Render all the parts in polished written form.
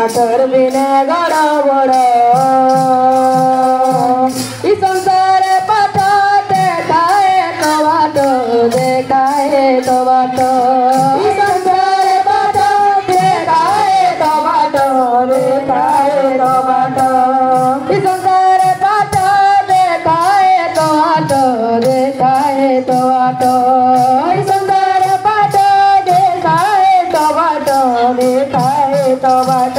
पाटर बिने गड़ा बड़ा इस संसार पाट देखाए तो बाट इस संसार पाट देखाए तो बाट इस संसार पाट देखाए तो बाट इस संसार पाट देखाए तो बाट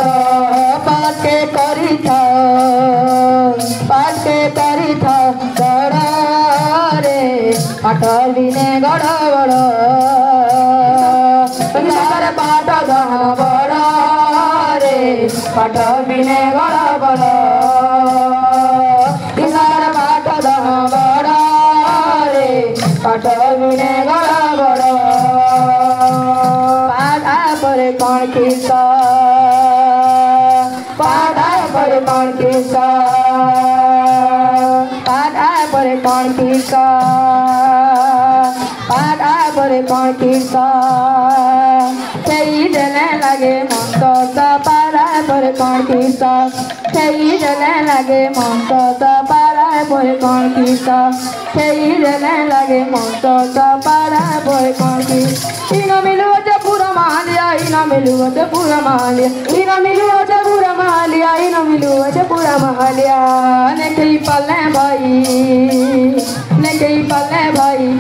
पाटे करी था गड़ा रे पाटर बिने गड़ा बड़ा संसार पाट बड़ा रे पाटर बिने गड़ा बड़ा संसार पाट बड़ा रे पाटर बिने गड़ा बड़ा पाड़ा पर कौन किस्सा पाड़ा पर कौन किस्सा पाड़ा पर कौन किस्सा पाड़ा पर कौन किस्सा कई जने लगे मन तो पाड़ा पर कौन किस्सा कई जने लगे मन तो पाड़ा पर कौन किस्सा कई जने लगे मन तो पाड़ा पर कौन किस्सा इना मिलू जे पूरा मालिया इना मिलू जे पूरा मालिया इना मिलू जे पूरा मालिया इना मिलू जे पूरा मालिया ने कई पले भाई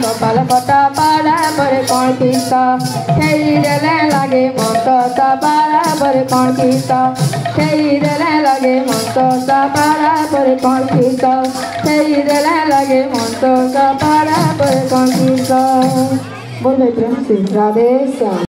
कपाल पटा पाड़ा पर कौन किस्सा कई जने लगे मन तो पाड़ा पर कौन किस्सा कई जने लगे मन तो पाड़ा पर कौन किस्सा कई जने लगे मन तो पाड़ा पर कौन किस्सा बोले प्रेम से राधे श्याम।